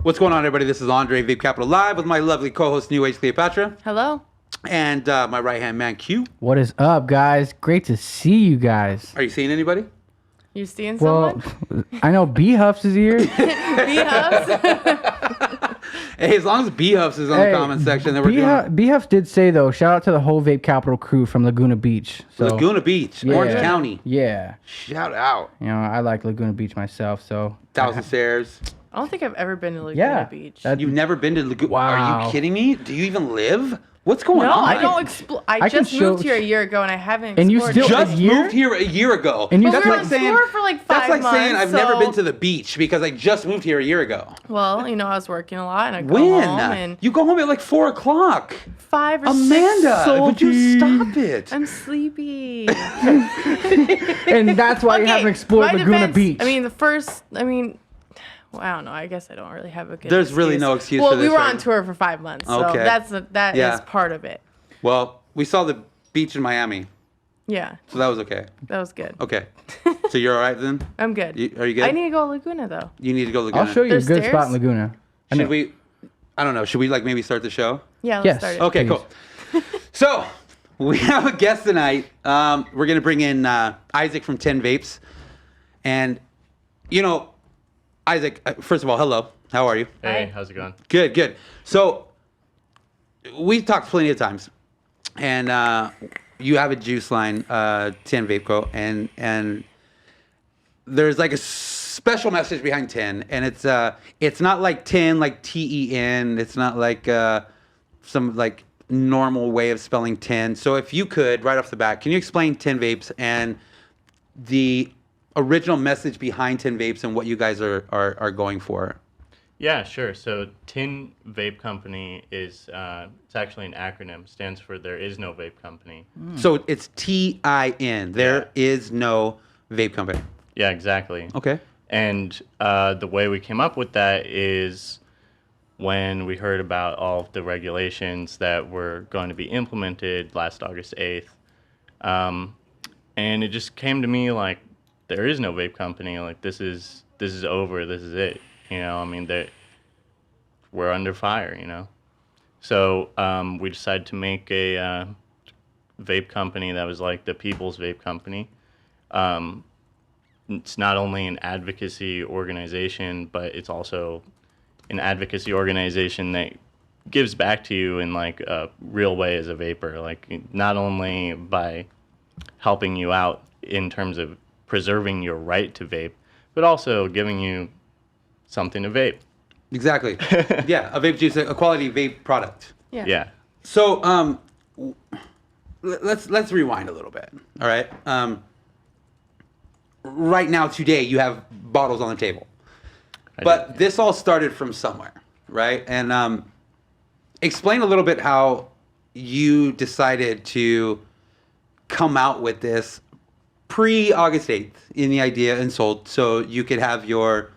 What's going on, everybody? This is Andre, Vape Capital Live, with my lovely co-host, New Age Cleopatra. Hello. And my right-hand man, Q. What is up, guys? Great to see you guys. Are you seeing anybody? You seeing Well, someone? I know B Huffs is here. B-Hubs? Hey, as long as B-Huffs is on the comment section, then we're doing B Huffs did say, though, shout out to the whole Vape Capital crew from Laguna Beach. So, Laguna Beach, Yeah. Orange County. Yeah. Shout out. You know, I like Laguna Beach myself, so. Thousand Stairs. I don't think I've ever been to Laguna Beach. You've never been to Laguna? Are Wow. you kidding me? Do you even live? What's going No, on? I don't explore. I can just show- moved here a year ago and I haven't And you explored still- it. Just A year? moved here a year ago. And you Well, still- we were on tour for like 5 That's like months. saying I've never so- been to the beach because I just moved here a year ago. Well, you know, I was working a lot and I go When? home and You go home at like 4 o'clock. 5 or Amanda, 6. would you stop it? I'm sleepy. And that's why you haven't explored my Laguna defense, Beach. Well, I don't know. I guess I don't really have a good There's really no excuse well, for this, we were right? on tour for 5 months, so Okay. that Yeah. is part of it. Well, we saw the beach in Miami, Yeah, so that was okay. that was good. Okay. So you're all right then? I'm good. Are you good? I need to go to Laguna though. You need to go to Laguna. I'll show you There's a good stairs? spot in Laguna. Should we? I don't know. Should we like maybe start the show? Yeah, let's Yes. start it. Okay, Please. cool. So we have a guest tonight. We're gonna bring in Isaac from Tin Vapes, and you know, Isaac. First of all, hello. How are you? Hey, Hi. how's it going? Good, good. So we've talked plenty of times, and you have a juice line, Tin Vape Co. And there's like a special message behind Tin, and it's not like tin like TEN. It's not like some like normal way of spelling tin. So if you could, right off the bat, can you explain Tin Vapes and the original message behind Tin Vapes and what you guys are going for? Yeah, sure. So Tin Vape Company is it's actually an acronym. Stands for There Is No Vape Company. So it's TIN. There is no vape company. Yeah, exactly. Okay. And the way we came up with that is when we heard about all of the regulations that were going to be implemented last August 8th. And it just came to me like, there is no vape company. Like, this is over. This is it. You know, I mean, we're under fire, you know. So we decided to make a vape company that was like the people's vape company. It's not only an advocacy organization, but it's also an advocacy organization that gives back to you in like a real way as a vapor. Like, not only by helping you out in terms of preserving your right to vape, but also giving you something to vape. Exactly. Yeah, a vape juice, a quality vape product. Yeah. Yeah. So let's rewind a little bit. All right. Right now, today, you have bottles on the table, but this all started from somewhere, right? And explain a little bit how you decided to come out with this pre-August 8th in the idea and sold, so you could have your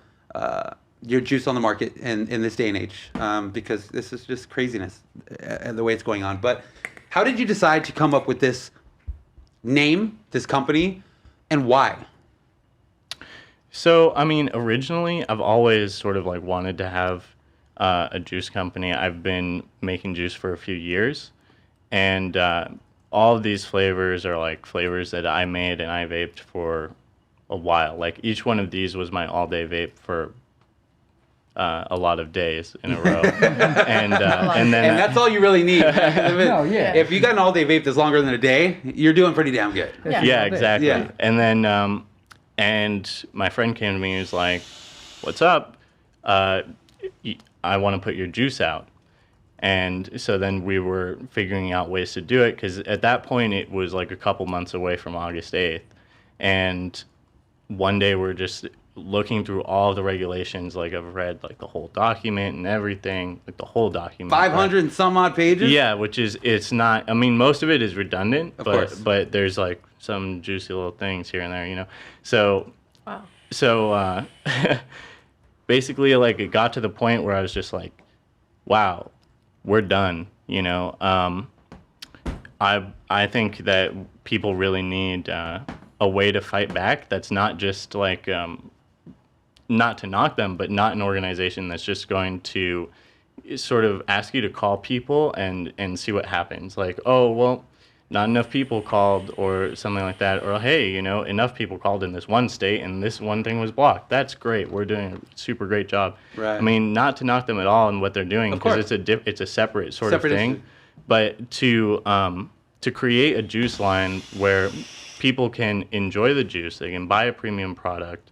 juice on the market in this day and age, because this is just craziness the way it's going on. But how did you decide to come up with this name, this company, and why? So, I mean, originally, I've always sort of like wanted to have a juice company. I've been making juice for a few years, and all of these flavors are like flavors that I made and I vaped for a while. Like, each one of these was my all-day vape for a lot of days in a row. and then And that's all you really need. No, yeah. If you got an all-day vape that's longer than a day, you're doing pretty damn good. Yeah. Yeah, exactly. Yeah. And then, and my friend came to me and was like, "What's up? I want to put your juice out." And so then we were figuring out ways to do it, because at that point it was like a couple months away from August 8th. And one day we're just looking through all the regulations. Like, I've read like the whole document and everything, like the whole document. 500 and some odd pages? Yeah, which is, it's not, I mean, most of it is redundant, Of course. but there's like some juicy little things here and there, you know? So, Wow. so basically, like, it got to the point where I was just like, wow, we're done, you know? I think that people really need a way to fight back that's not just like not to knock them, but not an organization that's just going to sort of ask you to call people and see what happens. Like, oh, well, not enough people called or something like that. Or, hey, enough people called in this one state and this one thing was blocked. That's great. We're doing a super great job. Right. I mean, not to knock them at all in what they're doing, because it's a separate sort of thing. Issue. But to create a juice line where people can enjoy the juice, they can buy a premium product,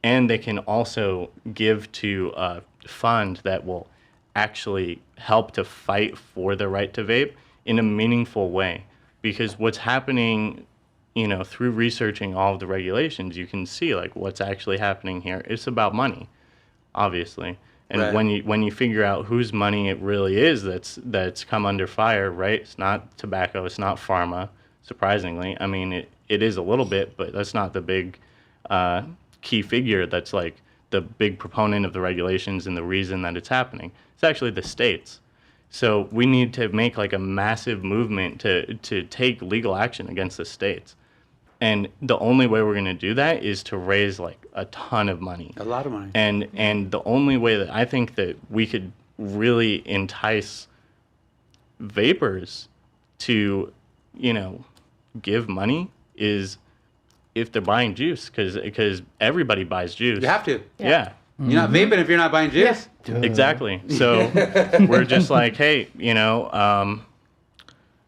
and they can also give to a fund that will actually help to fight for the right to vape in a meaningful way. Because what's happening, through researching all of the regulations, you can see like what's actually happening here. It's about money, obviously. And Right. when you figure out whose money it really is that's come under fire, right? It's not tobacco, it's not pharma, surprisingly. I mean, it is a little bit, but that's not the big key figure that's like the big proponent of the regulations and the reason that it's happening. It's actually the states. So we need to make like a massive movement to take legal action against the states. And the only way we're going to do that is to raise like a ton of money. A lot of money. And the only way that I think that we could really entice vapors to, give money is if they're buying juice, because everybody buys juice. You have to. Yeah. You're not vaping if you're not buying juice. Duh. Exactly. So we're just like, hey,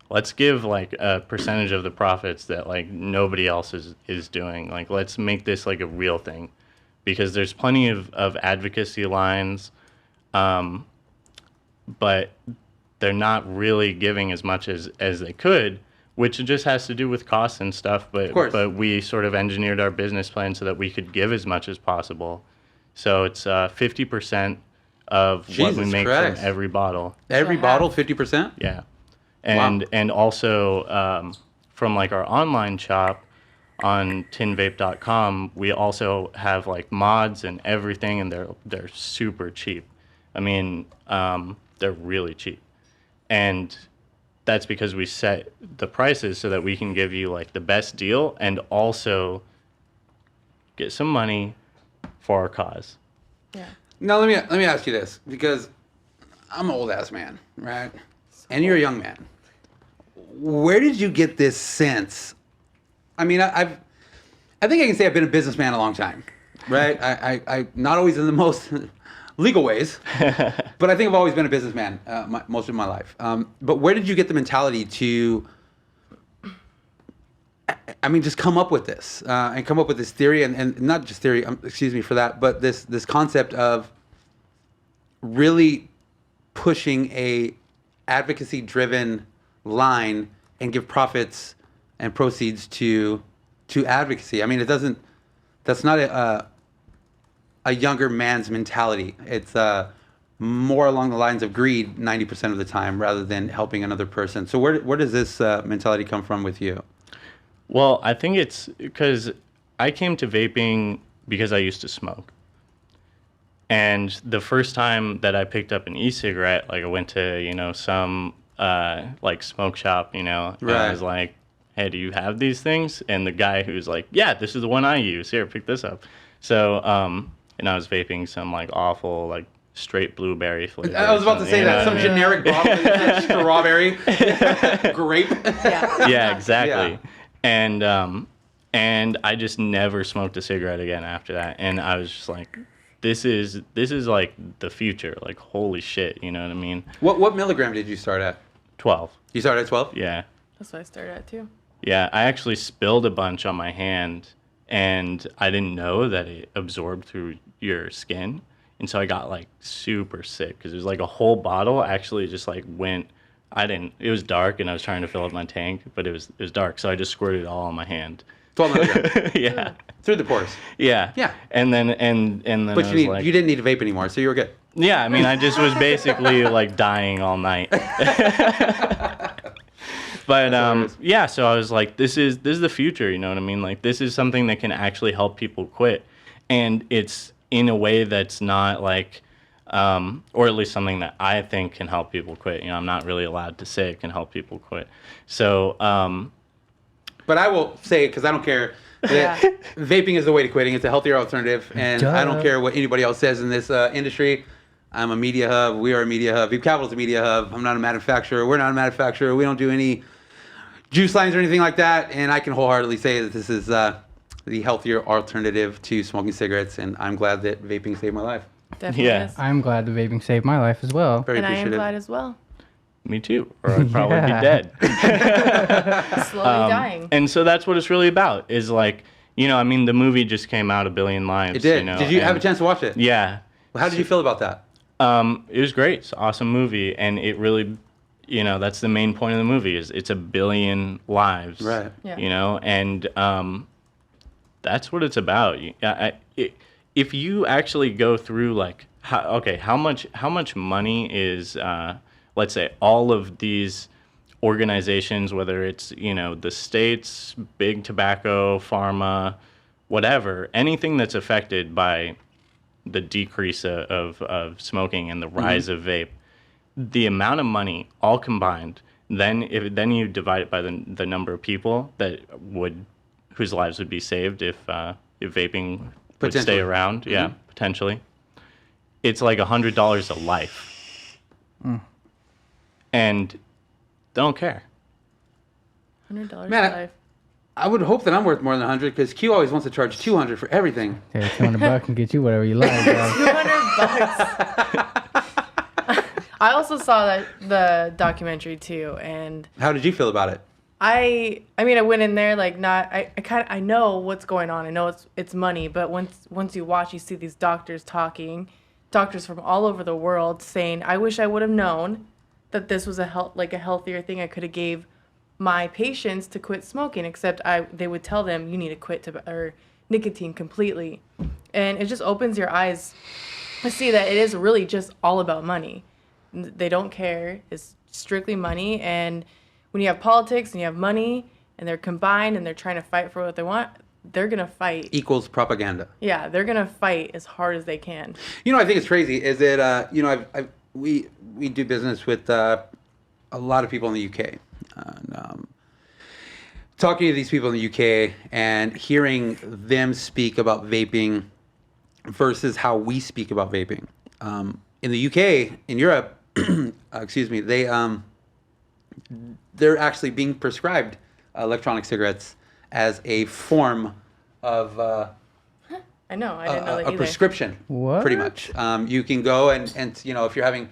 let's give like a percentage of the profits that like nobody else is doing. Like, let's make this like a real thing, because there's plenty of advocacy lines, but they're not really giving as much as they could, which just has to do with costs and stuff. But we sort of engineered our business plan so that we could give as much as possible. So it's 50% of what we Jesus make Christ. from every bottle. Every So bottle, half. 50%? Yeah. And also from like our online shop on tinvape.com, we also have like mods and everything, and they're super cheap. I mean, they're really cheap. And that's because we set the prices so that we can give you like the best deal and also get some money for our cause. Yeah. Now let me ask you this, because I'm an old ass man, right? And you're a young man. Where did you get this sense? I mean, I think I can say I've been a businessman a long time, right? I not always in the most legal ways, but I think I've always been a businessman most of my life. But where did you get the mentality to, just come up with this and come up with this theory and not just theory, excuse me for that, but this concept of really pushing a advocacy-driven line and give profits and proceeds to advocacy? I mean, that's not a younger man's mentality. It's more along the lines of greed 90% of the time rather than helping another person. So where does this mentality come from with you? Well, I think it's because I came to vaping because I used to smoke. And the first time that I picked up an e-cigarette, like I went to, some like smoke shop, and I was like, hey, do you have these things? And the guy who's like, yeah, this is the one I use. Here, pick this up. So, and I was vaping some like awful, like straight blueberry flavor. I was about to say that. Some generic bottle that says strawberry, grape. Yeah. Yeah, exactly. Yeah. And I just never smoked a cigarette again after that. And I was just like, this is like the future. Like, holy shit, you know what I mean? What milligram did you start at? 12. You started at 12? Yeah. That's what I started at too. Yeah, I actually spilled a bunch on my hand, and I didn't know that it absorbed through your skin. And so I got like super sick because it was like a whole bottle actually just like went. It was dark and I was trying to fill up my tank, but it was dark. So I just squirted it all on my hand. 12 milligrams. Yeah. Through the pores. Yeah. Yeah. And then I But was you like, didn't need to vape anymore, so you were good. yeah, I mean, I just was basically like dying all night. But yeah, so I was like, this is the future, you know what I mean? Like, this is something that can actually help people quit. And it's in a way that's not like, or at least something that I think can help people quit. You know, I'm not really allowed to say it can help people quit. So, But I will say, because I don't care Yeah. Vaping is the way to quitting. It's a healthier alternative, and I don't Duh. care what anybody else says in this industry. I'm a media hub. We are a media hub. Vape Capital is a media hub. I'm not a manufacturer. We're not a manufacturer. We don't do any juice lines or anything like that. And I can wholeheartedly say that this is the healthier alternative to smoking cigarettes, and I'm glad that vaping saved my life. Definitely Yeah. is. I'm glad the vaping saved my life as well. Very And I am appreciative. glad as well. Me too, or I'd probably be Yeah. dead. Slowly dying. And so that's what it's really about. Is like, I mean, the movie just came out, A Billion Lives. It did. You know, Did you have a and- chance to watch it? Yeah. Well, how did you feel about that? It was great. It's an awesome movie, and it really, that's the main point of the movie. Is it's a billion lives. Right. Yeah. And that's what it's about. If you actually go through like, how much money is, let's say, all of these organizations, whether it's the states, big tobacco, pharma, whatever, anything that's affected by the decrease of smoking and the rise of vape, the amount of money all combined, then you divide it by the number of people whose lives would be saved if vaping would stay Potentially. around. Yeah, potentially. It's like $100 a life. And they don't care. $100 Man, a life. I would hope that I'm worth more than 100 because Q always wants to charge 200 for everything. Yeah, $200 can get you whatever you like, bro. $200. I also saw the documentary too, and How did you feel about it? I mean I went in there like I know what's going on. I know it's money, but once you watch, you see these doctors from all over the world saying, "I wish I would have known that this was a healthier thing. I could have gave my patients to quit smoking, except they would tell them you need to quit nicotine completely." And it just opens your eyes to see that it is really just all about money. They don't care. It's strictly money. And when you have politics and you have money and they're combined and they're trying to fight for what they want, they're going to fight. Equals propaganda. Yeah, they're going to fight as hard as they can. I think it's crazy is that, we do business with a lot of people in the UK. And, talking to these people in the UK and hearing them speak about vaping versus how we speak about vaping. In the UK, in Europe, excuse me, they're actually being prescribed electronic cigarettes as a form of I know. I didn't know that a either. prescription. What? Pretty much. You can go and if you're having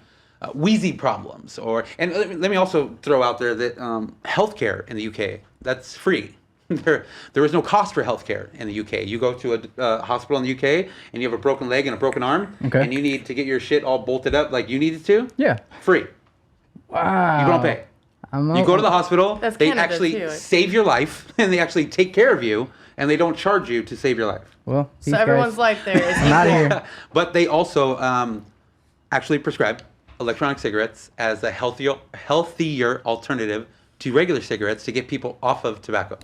wheezy problems and let me also throw out there that healthcare in the UK, that's free. There is no cost for healthcare in the UK. You go to a hospital in the UK and you have a broken leg and a broken arm, Okay. and you need to get your shit all bolted up like you needed to. Yeah. Free. Wow. You don't pay. You go to the hospital. That's they Canada, actually too. save your life, and they actually take care of you, and they don't charge you to save your life. Well, So these everyone's guys, life there is I'm out of equal. here. But they also actually prescribe electronic cigarettes as a healthier alternative to regular cigarettes to get people off of tobacco.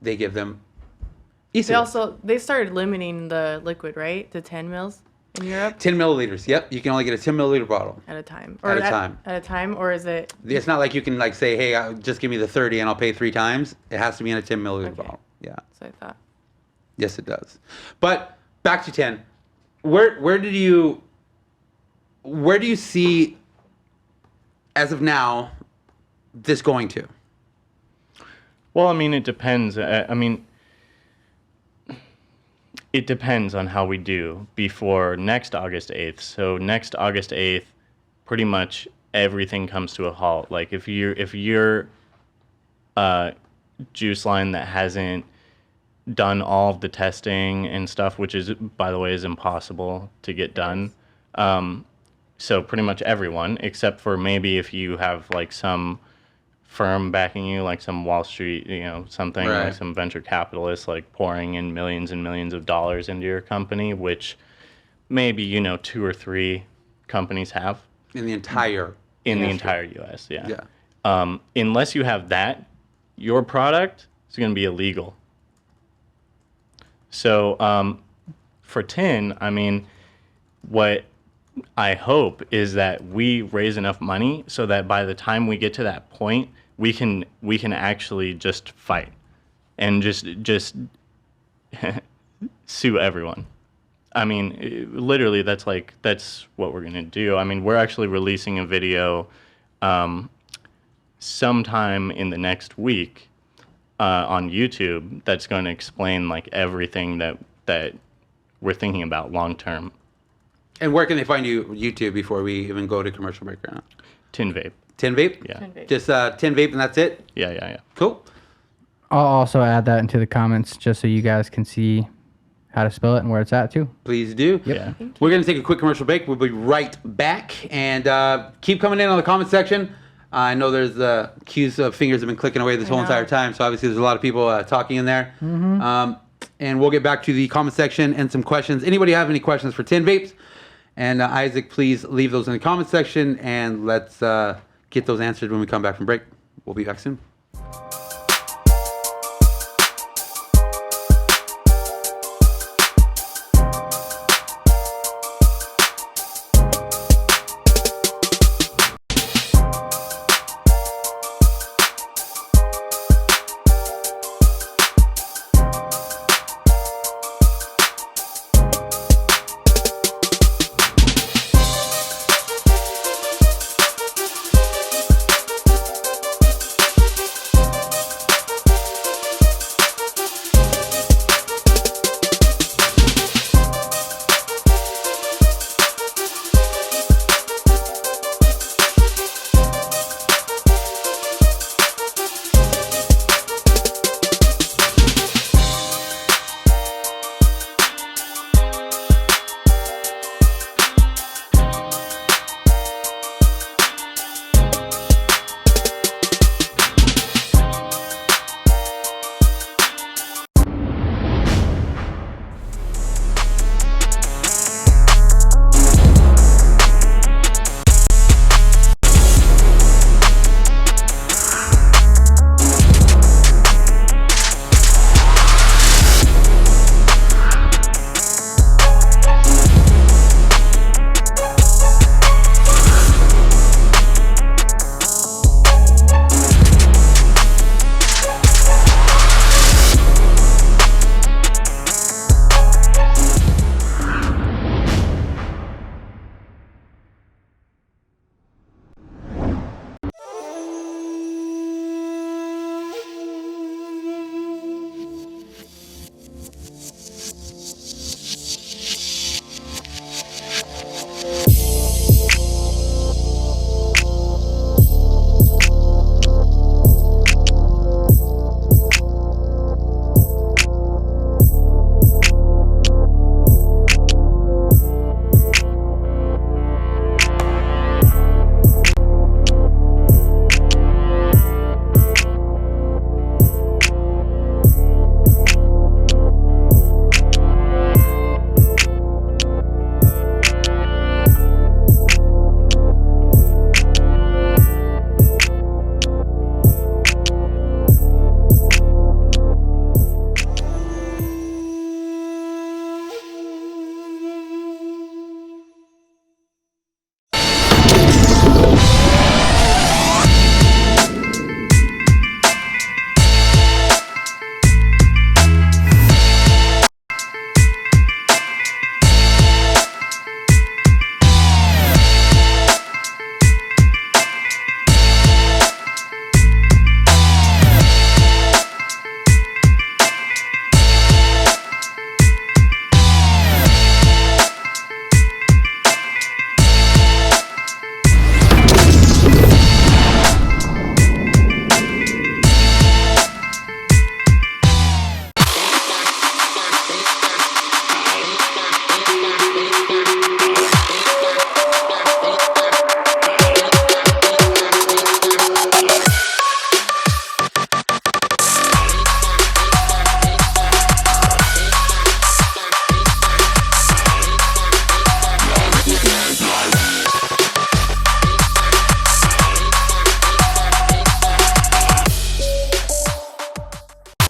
They give them e-cigarettes. They started limiting the liquid, right? To 10 mils in Europe 10 milliliters. Yep, you can only get a 10 milliliter bottle. at a time. At a time. At a time, or is it? It's not like you can say, hey, just give me the 30 and I'll pay 3 times. It has to be in a 10 milliliter Okay. bottle. Yeah. So I thought. Yes, it does. But back to 10. Where do you see, as of now, this going to? Well, I mean, it depends. It depends on how we do before next August 8th. So next August 8th, pretty much everything comes to a halt. Like if you're juice line that hasn't done all of the testing and stuff, which is, by the way, is impossible to get done. So pretty much everyone, except for maybe if you have like some firm backing you, like some Wall Street, something Right. like some venture capitalists, like pouring in millions and millions of dollars into your company, which maybe 2 or 3 companies have In the entire in the industry. entire U.S. Yeah. Yeah. Unless you have that, your product is going to be illegal. So for tin, I mean, what I hope is that we raise enough money so that by the time we get to that point, we can actually just fight and just sue everyone. I mean, literally, that's what we're going to do. I mean, we're actually releasing a video sometime in the next week on YouTube that's going to explain like everything that we're thinking about long term. And where can they find you YouTube before we even go to commercial break right now? Tin Vape. Tin Vape? Yeah. Tin Vape. Just Tin Vape and that's it? Yeah. Cool. I'll also add that into the comments just so you guys can see how to spell it and where it's at too. Please do. Yeah. We're going to take a quick commercial break. We'll be right back. And keep coming in on the comment section. I know there's queues of fingers have been clicking away this whole entire time. So obviously there's a lot of people talking in there. And we'll get back to the comment section and some questions. Anybody have any questions for Tin Vapes? And Isaac, please leave those in the comment section. And let's get those answered when we come back from break. We'll be back soon.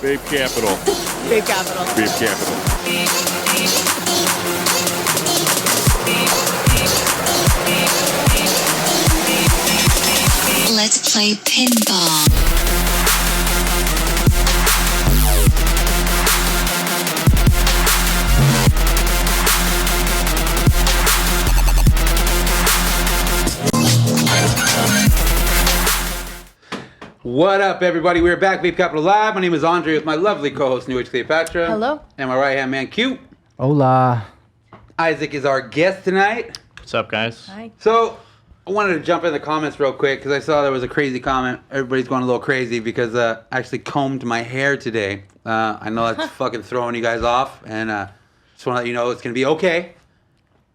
Vape Capital. Vape Capital. Vape Capital. Let's play pinball. What up, everybody? We're back, Vape Capital Live. My name is Andre with my lovely co-host, New Age Cleopatra. Hello. And my right-hand man, Q. Hola. Isaac is our guest tonight. What's up, guys? Hi. So, I wanted to jump in the comments real quick because I saw there was a crazy comment. Everybody's going a little crazy because I actually combed my hair today. I know that's fucking throwing you guys off, and just want to let you know it's going to be okay.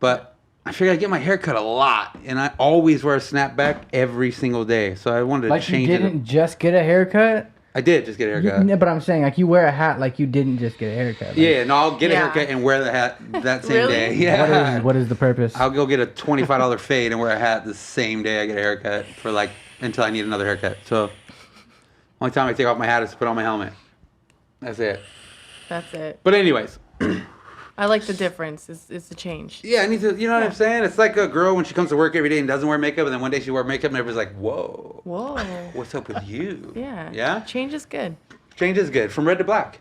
But I figured I'd get my hair cut a lot, and I always wear a snapback every single day. So I wanted to Like you change it. didn't just get a haircut? I did just get a haircut. Yeah, but I'm saying like you wear a hat like you didn't just get a haircut. Like, Yeah, no, I'll get a Yeah. haircut and wear the hat that same Really? day. Yeah. What is the purpose? I'll go get a $25 fade and wear a hat the same day I get a haircut for like until I need another haircut. So, only time I take off my hat is to put on my helmet. That's it. That's it. But anyways, I like the difference. It's the change. yeah, I need to. You know what I'm saying? It's like a girl when she comes to work every day and doesn't wear makeup, and then one day she wears makeup, and everybody's like, "Whoa, Whoa. what's up with you?" Yeah. Yeah. Change is good. Change is good from red to black.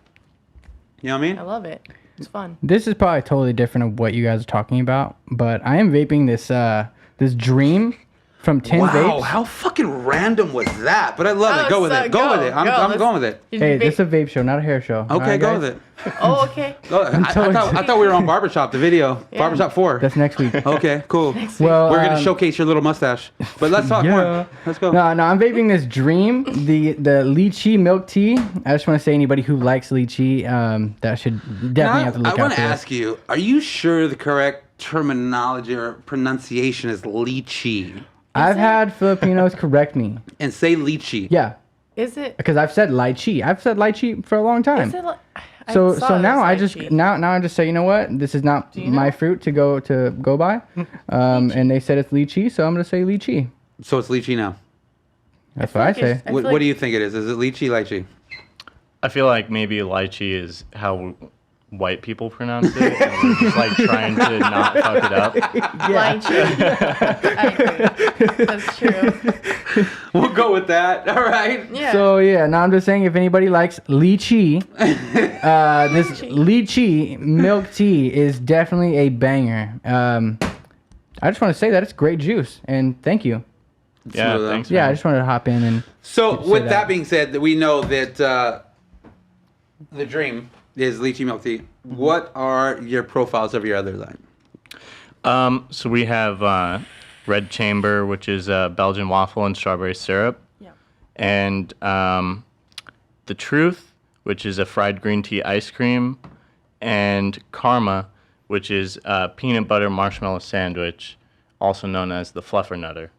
You know what I mean? I love it. It's fun. This is probably totally different of what you guys are talking about, but I am vaping this Dream from Tin Wow, Vapes. how fucking random was that? But I love Oh, it. Go with so it. Go with it. I'm let's- going with it. Did Hey, you this is a vape- vape show, not a hair show. Okay, Alright, go guys? with it. Oh, okay. Go, I thought we were on Barbershop, the video. Yeah. Barbershop 4. That's next week. Okay, cool. Well, We're going to showcase your little mustache. But let's talk yeah. more. Let's go. No, I'm vaping this Dream, the lychee milk tea. I just want to say anybody who likes lychee, that should definitely have to look I out want for to this. ask you, are you sure the correct terminology or pronunciation is lychee? I've had Filipinos correct me. And say lychee. Yeah, Is it? because I've said lychee. I've said lychee for a long time. Is it like, I So saw it now was I like just cheap. now I just say, you know what, this is not you my know? fruit to go by, and they said it's lychee, so I'm gonna say lychee. So it's lychee now. That's feel what like I say. it's- I What, feel what do like- you think it is? Is it lychee, lychee? I feel like maybe lychee is how white people pronounce it. And we're just like trying to not fuck it up. Lychee. I agree. That's true. We'll go with that. All right. Yeah. So yeah, now I'm just saying if anybody likes lychee, this lychee milk tea is definitely a banger. I just want to say that it's great juice, and thank you. Yeah, Smooth, thanks. Yeah, I man. just wanted to hop in and So say with that. that being said, that we know that the dream is lychee milk tea. What are your profiles of your other line? So we have Red Chamber, which is Belgian waffle and strawberry syrup. Yeah. And The Truth, which is a fried green tea ice cream. And Karma, which is a peanut butter marshmallow sandwich, also known as the Fluffer Nutter.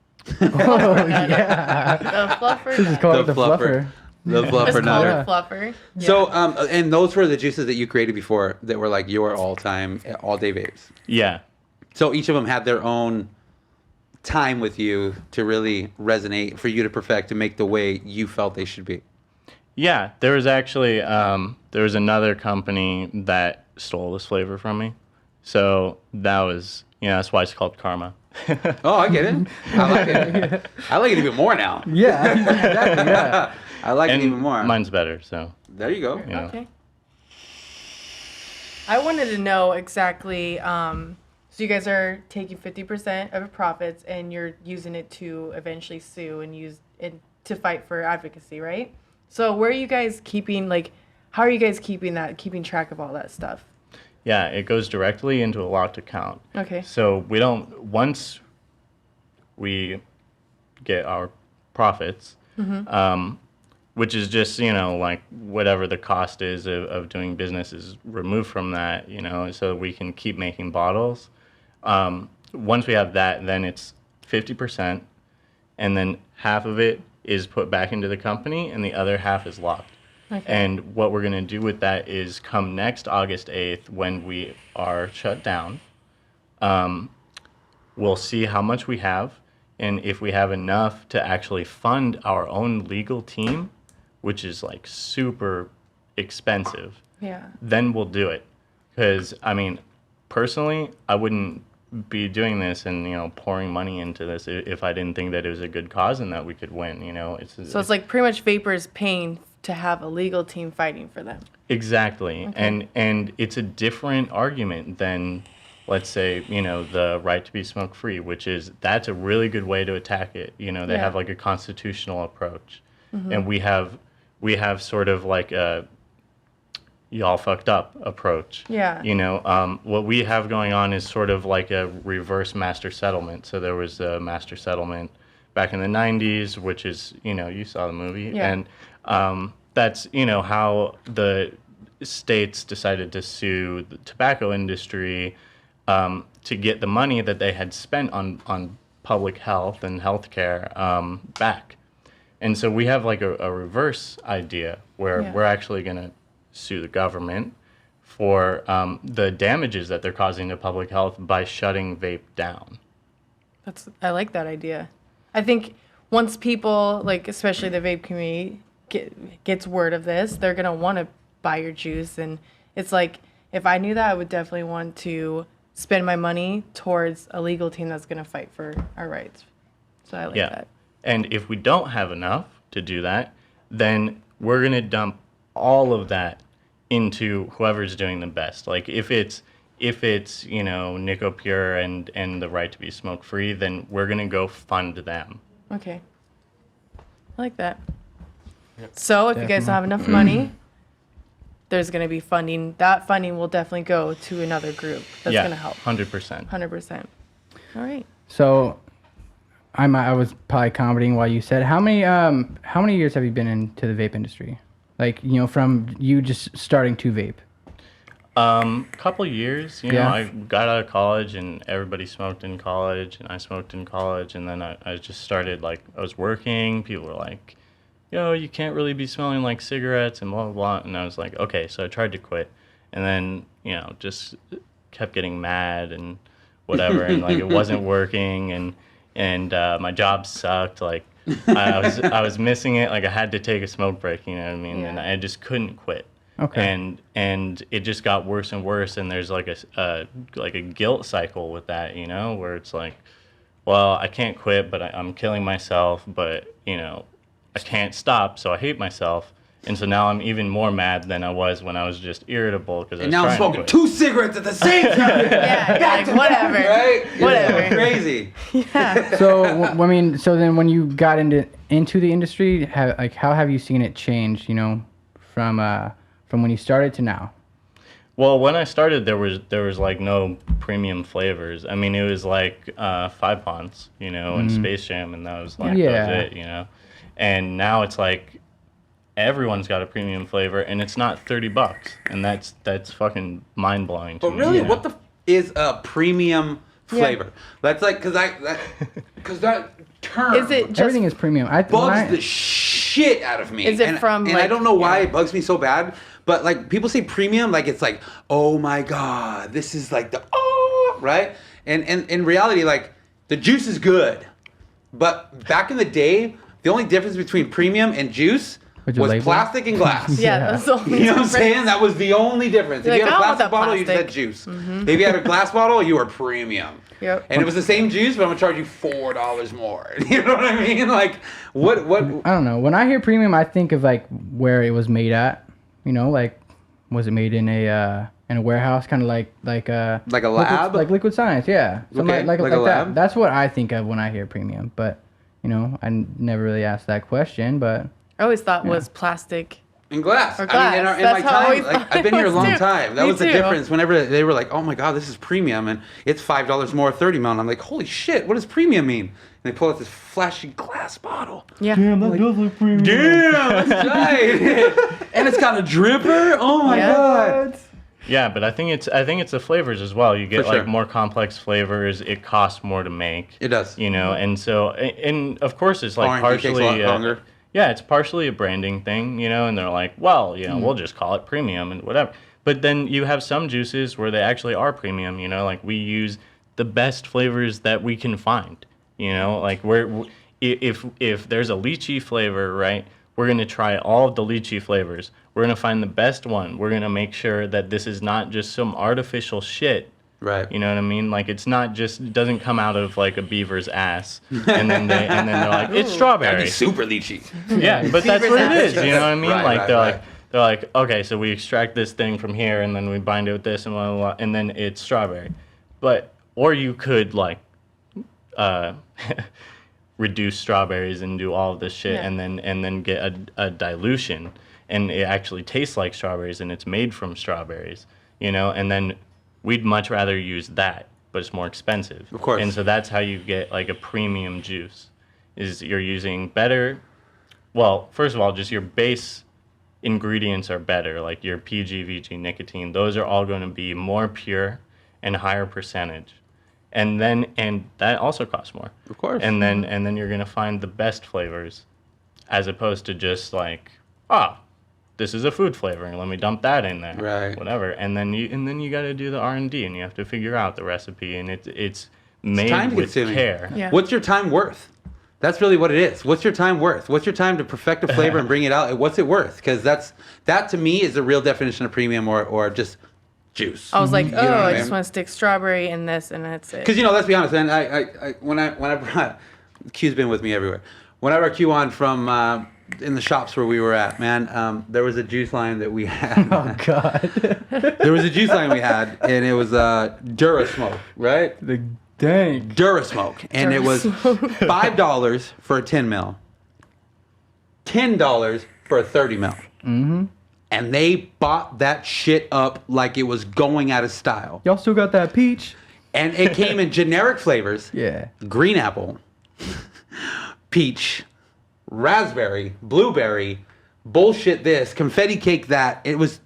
oh yeah, The fluffer. this is called the fluffer. The It's fluffer called nutter. a fluffer. Yeah. So, and those were the juices that you created before that were like your all-time, all-day vapes. Yeah. So each of them had their own time with you to really resonate, for you to perfect, to make the way you felt they should be. Yeah, there was actually there was another company that stole this flavor from me. So that was, that's why it's called Karma. Oh, I get it. I like it. I like it even more now. Yeah, exactly. Yeah. I like And it even more. mine's better, so. There you go. Yeah. Okay. I wanted to know exactly. So you guys are taking 50% of your profits and you're using it to eventually sue and use it to fight for advocacy, right? So where are you guys keeping, like, how are you guys keeping track of all that stuff? Yeah, it goes directly into a locked account. Okay. So once we get our profits, which is just, like whatever the cost is of doing business is removed from that, so we can keep making bottles. Once we have that, then it's 50%, and then half of it is put back into the company, and the other half is locked. Okay. And what we're going to do with that is come next August 8th, when we are shut down, we'll see how much we have, and if we have enough to actually fund our own legal team, which is like super expensive, Yeah. then we'll do it. Because, personally, I wouldn't be doing this and, pouring money into this if I didn't think that it was a good cause and that we could win, So it's like pretty much vapors paying to have a legal team fighting for them. Exactly. Okay. And it's a different argument than, let's say, the right to be smoke free, that's a really good way to attack it. They Yeah. have like a constitutional approach. and we have sort of like a y'all fucked up approach. Yeah. You know, what we have going on is sort of like a reverse master settlement. So there was a master settlement back in the 90s, which is, you know, you saw the movie. Yeah. And that's, you know, how the states decided to sue the tobacco industry to get the money that they had spent on public health and healthcare back. And so we have like a reverse idea where Yeah. we're actually going to sue the government for the damages that they're causing to public health by shutting vape down. I like that idea. I think once people, like especially the vape community, gets word of this, they're gonna want to buy your juice. And it's like, if I knew that, I would definitely want to spend my money towards a legal team that's gonna fight for our rights. So I like that. And if we don't have enough to do that, then we're gonna dump all of that into whoever's doing the best. Like if it's you know, Nicopure and the right to be smoke free, then we're gonna go fund them. Okay. I like that. So if you guys don't have enough money, there's going to be funding. That funding will definitely go to another group that's going to help. 100%. 100%. All right. So, I was probably commenting while you said how many years have you been into the vape industry? Like, you know, from you just starting to vape. Couple years, you know, I got out of college and everybody smoked in college and I smoked in college, and then I just started, like, I was working, people were like, yo, you can't really be smelling like cigarettes and blah, blah, blah, and I was like, okay, so I tried to quit, and then, you know, just kept getting mad and whatever, and, like, it wasn't working, and my job sucked, like, I was missing it, like, I had to take a smoke break, you know what I mean, and I just couldn't quit. Okay. And it just got worse and worse, and there's like a guilt cycle with that, you know, where it's like, well, I can't quit, but I'm killing myself, but, you know, I can't stop, so I hate myself. And so now I'm even more mad than I was when I was just irritable because I was And now I'm trying smoking to quit. 2 cigarettes at the same time. Yeah, like, whatever. Right? Whatever. It's crazy. Yeah. So I mean, so then when you got into the industry, how have you seen it change? You know, from when you started to now. Well, when I started, there was like no premium flavors. I mean, it was like 5 Ponds, you know, and Space Jam, and that was like that was it, you know. And now it's like everyone's got a premium flavor, and it's not $30, and that's fucking mind blowing. But really, what the is a premium flavor? That's like because that term Is it just Everything is premium. bugs the shit out of me. Is it and, from, And like, I don't know why it bugs me so bad. But like people say premium, like it's like, oh my god, this is like the right. And in reality, like the juice is good, but back in the day, the only difference between premium and juice was label? plastic and glass. Yeah, that's the only You know what I'm difference. saying? That was the only difference. You're If you like, had a I don't plastic want that bottle, you just had plastic. Mm-hmm. juice. If you had a glass bottle, you were premium. Yep. And it was the same juice, but I'm gonna charge you $4 more. You know what I mean? Like, what? I don't know. When I hear premium, I think of like where it was made at. You know, like was it made in a warehouse, kind of like a lab? like Liquid Science? Yeah, something Okay, like like a that. lab? That's what I think of when I hear premium. But you know, I never really asked that question. But I always thought was plastic. In glass. Or I mean, in glass. my That's how I time, always like, thought I've been it here a was long too. time. That Me was the too. difference. Whenever they were like, oh my god, this is premium, and it's $5 more, 30 ml. And I'm like, holy shit, what does premium mean? And they pull out this flashy glass bottle. Yeah. damn, that does look premium. Damn, that's right. And it's got a dripper. Oh my Yeah. god. Yeah, but I think it's the flavors as well. You get For sure. like more complex flavors. It costs more to make. It does. You know, and so and of course it's like R&D takes a partially lot longer. yeah, it's partially a branding thing, you know, and they're like, well, you know, we'll just call it premium and whatever. But then you have some juices where they actually are premium, you know, like we use the best flavors that we can find, you know, like if there's a lychee flavor, right, we're going to try all of the lychee flavors. We're going to find the best one. We're going to make sure that this is not just some artificial shit. Right. You know what I mean? Like it doesn't come out of like a beaver's ass, and then they're like, it's strawberry. That'd be super lychee. Yeah, but that's what it is. You know what I mean? Right, like right, they're right. like, okay, so we extract this thing from here, and then we bind it with this, and blah, blah, blah, and then it's strawberry. But or you could like reduce strawberries and do all of this shit, Yeah. and then get a dilution, and it actually tastes like strawberries, and it's made from strawberries, you know. And then we'd much rather use that, but it's more expensive. Of course. And so that's how you get like a premium juice, is you're using better. Well, first of all, just your base ingredients are better, like your PG, VG, nicotine. Those are all going to be more pure and higher percentage. And that also costs more. Of course. And then you're going to find the best flavors, as opposed to just like, this is a food flavoring, let me dump that in there. Right. Whatever. And then you got to do the R&D, and you have to figure out the recipe, and it's made time with consuming. care. Yeah. What's your time worth? That's really what it is. What's your time worth? What's your time to perfect a flavor and bring it out? What's it worth? Because that to me is the real definition of premium or just juice. I was like, You know what I I mean? just want to stick strawberry in this, and that's it. Because let's be honest, man. I when I brought Q's been with me everywhere. When I brought Q on from in the shops where we were at, man, there was a juice line that we had. Oh God. There was a juice line we had, and it was Dura Smoke, right? The dang. Dura Smoke, and it was $5 for a 10 mil, $10 for a 30 mil. Mm-hmm. And they bought that shit up like it was going out of style. Y'all still got that peach? And it came in generic flavors. Yeah. Green apple, peach, raspberry, blueberry, bullshit this, confetti cake that. It was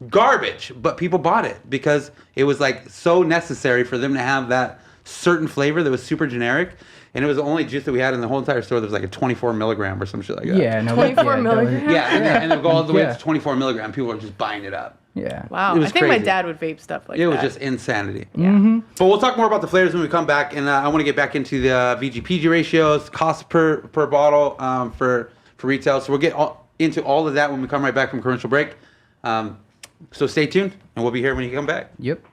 garbage, but people bought it because it was like so necessary for them to have that certain flavor that was super generic. And it was the only juice that we had in the whole entire store that was like a 24 milligram or some shit like that. Yeah, no. 24 milligrams? Yeah, and then go all the way Yeah. up to 24 milligram. People were just buying it up. Yeah. Wow. It was I think my crazy. dad would vape stuff like It that. was just insanity. Yeah. But we'll talk more about the flavors when we come back, and I want to get back into the VG/PG ratios, cost per bottle for retail. So we'll get into all of that when we come right back from commercial break. So stay tuned, and we'll be here when you come back. Yep.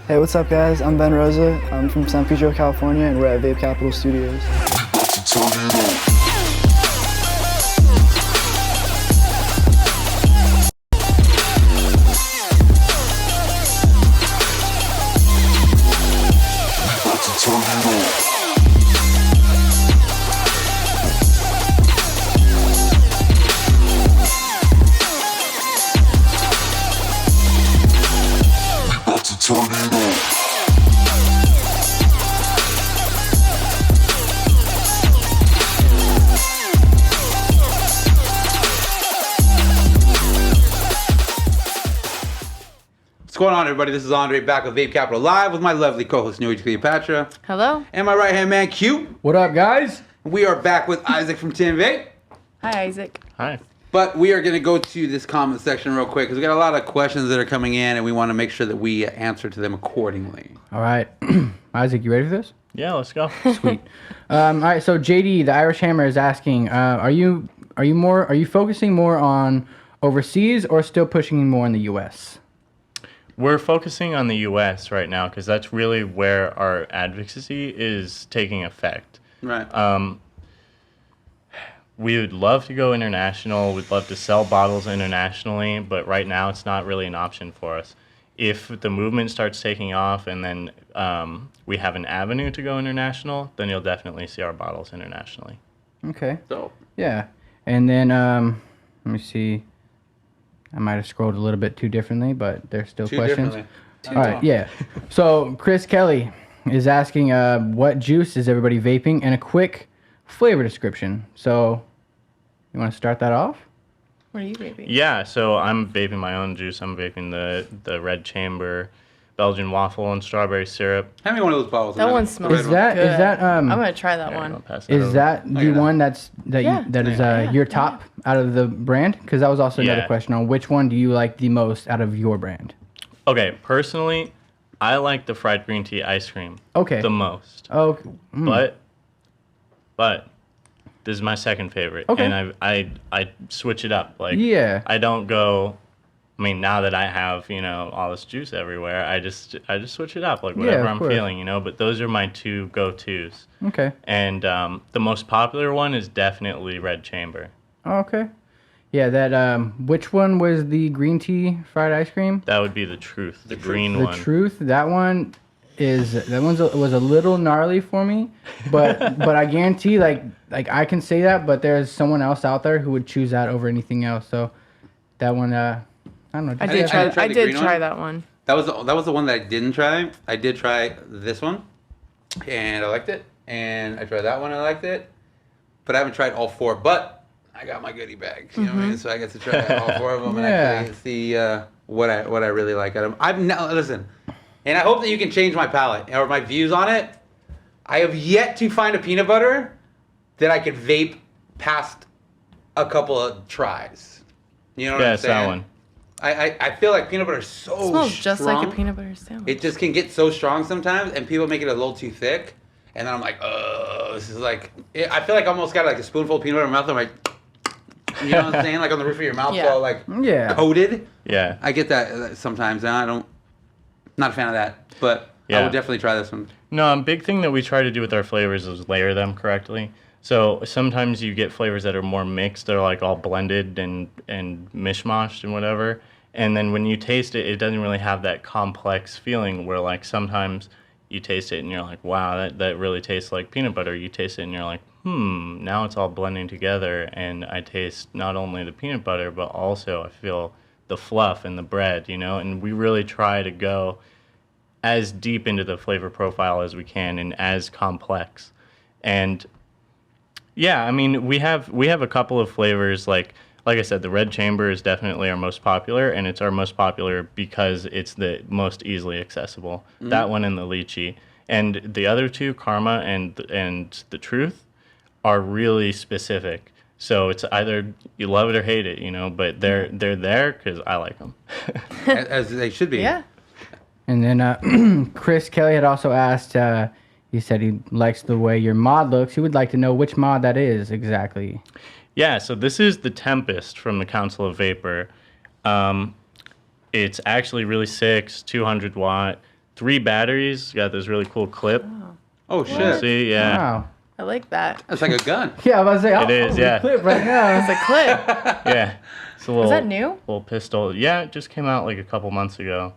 Hey, what's up, guys? I'm Ben Rosa. I'm from San Pedro, California, and we're at Vape Capital Studios. What's going on, everybody? This is Andre back with Vape Capital Live with my lovely co-host, New Age Cleopatra. Hello. And my right-hand man, Q. What up, guys? We are back with Isaac from Tin Vape. Hi, Isaac. Hi. But we are going to go to this comment section real quick because we got a lot of questions that are coming in and we want to make sure that we answer to them accordingly. All right. Isaac, you ready for this? Yeah, let's go. Sweet. All right, so JD, the Irish Hammer, is asking, are you focusing more on overseas or still pushing more in the U.S.? We're focusing on the U.S. right now because that's really where our advocacy is taking effect. Right. We would love to go international. We'd love to sell bottles internationally, but right now it's not really an option for us. If the movement starts taking off and then we have an avenue to go international, then you'll definitely see our bottles internationally. Okay. So, Yeah. And then, let me see. I might have scrolled a little bit too differently, but there's still too questions. differently. All right, yeah. So Chris Kelly is asking, what juice is everybody vaping, and a quick flavor description. So, you want to start that off? What are you vaping? Yeah, so I'm vaping my own juice. I'm vaping the Red Chamber, Belgian waffle, and strawberry syrup. Hand me one of those bottles. That man. one The smells red Is one. that good. is that I'm gonna try that There, I'll one. pass that is over. that the that. one that Yeah. is Yeah. your top out of the brand? Because that was also another Yeah. question on which one do you like the most out of your brand? Okay, personally, I like the fried green tea ice cream Okay. the most. Oh, But this is my second favorite. Okay. And I switch it up. Like Yeah. I don't go. I mean, now that I have all this juice everywhere, I just switch it up like whatever of I'm course. feeling. But those are my two go-tos. okay. And the most popular one is definitely Red Chamber. Okay. Yeah, that which one was the green tea fried ice cream? That would be the truth, the green The one. truth, that one was a little gnarly for me, but I guarantee like I can say that, but there's someone else out there who would choose that over anything else. So that one, I don't know. I just- did didn't try. try I the did green try one. that one. That was the one that I didn't try. I did try this one, and I liked it. And I tried that one, I liked it. But I haven't tried all four. But I got my goodie bag. You know what I mean? So I get to try all four of them and Yeah. actually see what I really like out of them. I've now listen, and I hope that you can change my palate or my views on it. I have yet to find a peanut butter that I could vape past a couple of tries. You know what I'm Yes, saying? that one. I feel like peanut butter is so It smells just like a strong. peanut butter sandwich. It just can get so strong sometimes, and people make it a little too thick. And then I'm like, oh, this is like, I feel like I almost got like a spoonful of peanut butter in my mouth. I'm like, you know what I'm saying? Like on the roof of your mouth, Yeah. all like Yeah. coated. Yeah. I get that sometimes, and I don't, not a fan of that. But I Yeah. would definitely try this one. No, a big thing that we try to do with our flavors is layer them correctly. So sometimes you get flavors that are more mixed. They're like all blended and mishmashed and whatever. And then when you taste it, it doesn't really have that complex feeling where like sometimes you taste it and you're like, wow, that really tastes like peanut butter. You taste it and you're like, now it's all blending together. And I taste not only the peanut butter, but also I feel the fluff and the bread, and we really try to go as deep into the flavor profile as we can and as complex. And yeah, I mean, we have a couple of flavors like I said, the Red Chamber is definitely our most popular, and it's our most popular because it's the most easily accessible. That one and the lychee. And the other two, Karma and the Truth, are really specific. So it's either you love it or hate it, but they're there because I like them. As they should be. Yeah. And then Chris Kelly had also asked, he said he likes the way your mod looks. He would like to know which mod that is exactly. Yeah, so this is the Tempest from the Council of Vapor. It's actually really sick, it's 200 watt, 3 batteries. Got this really cool clip. Oh shit. See, yeah. Wow. I like that. That's like a gun. Yeah, I was about to say, It is, yeah. Clip right now. It's a clip. Yeah. It's a little, that new? Little pistol. Yeah, it just came out like a couple months ago.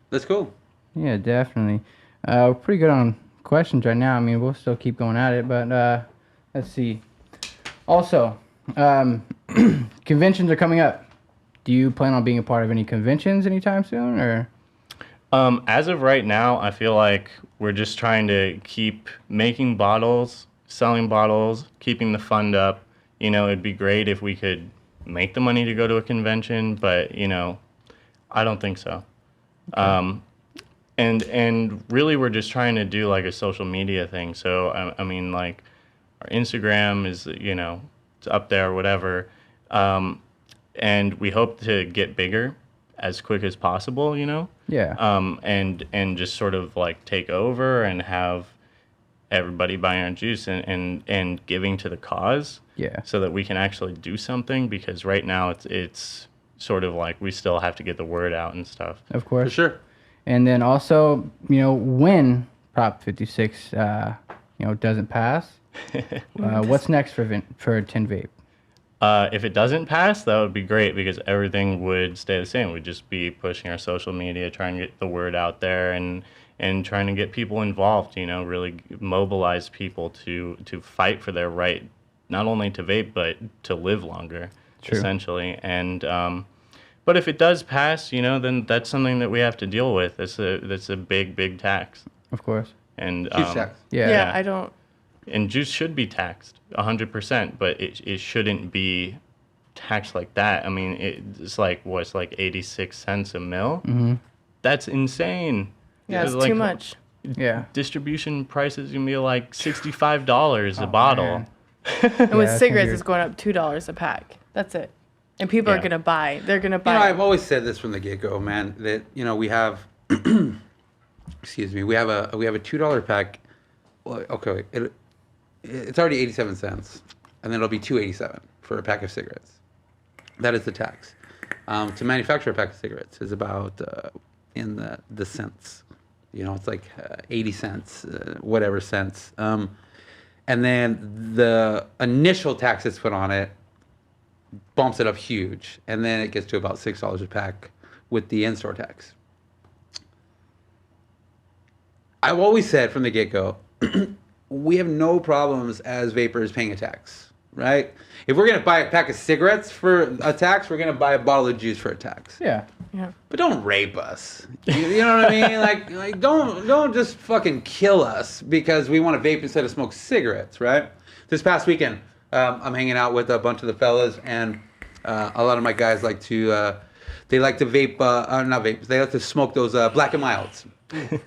That's cool. Yeah, definitely. We're pretty good on questions right now. I mean, we'll still keep going at it, but let's see. Also, conventions are coming up. Do you plan on being a part of any conventions anytime soon, or? As of right now, I feel like we're just trying to keep making bottles, selling bottles, keeping the fund up. You know, it'd be great if we could make the money to go to a convention, but, you know, I don't think so. Okay. And really, we're just trying to do like a social media thing. So, I mean, like, our Instagram is, you know, it's up there, whatever. And we hope to get bigger as quick as possible, you know? Yeah. And just sort of like take over and have everybody buying our juice and giving to the cause. Yeah. So that we can actually do something, because right now it's sort of like we still have to get the word out and stuff. Of course. For sure. And then also, you know, when Prop 56, doesn't pass, what's next for Tin Vape? If it doesn't pass, that would be great, because everything would stay the same. We'd just be pushing our social media, trying to get the word out there, and trying to get people involved, you know, really mobilize people to fight for their right, not only to vape, but to live longer, True. essentially. And but if it does pass, you know, then that's something that we have to deal with. That's a big tax. Of course. And Huge tax. Yeah. Yeah, I don't. and juice should be taxed 100%, but it shouldn't be taxed like that. I mean, it's like, what's like 86 cents a mil? Mm-hmm. That's insane. Yeah, it's Like, too much. Yeah. distribution prices can be like $65 a bottle. man. And with that's cigarettes, weird. it's going up $2 a pack. That's it. And people are Yeah. gonna buy. They're gonna You buy. know, I've always said this from the get-go, man, that, you know, we have, excuse me, we have a $2 pack. Well, okay, it's already 87 cents, and then it'll be $2.87 for a pack of cigarettes. That is the tax. To manufacture a pack of cigarettes is about in the cents. You know, it's like 80 cents, whatever cents. And then the initial tax that's put on it bumps it up huge, and then it gets to about $6 a pack with the in-store tax. I've always said from the get-go, we have no problems as vapors paying a tax, right? If we're gonna buy a pack of cigarettes for a tax, we're gonna buy a bottle of juice for a tax. Yeah. Yeah. But don't rape us. You know what I mean? Like don't just fucking kill us because we want to vape instead of smoke cigarettes, right? This past weekend, I'm hanging out with a bunch of the fellas, and a lot of my guys like to they like to vape, not vape. They like to smoke those Black and Milds,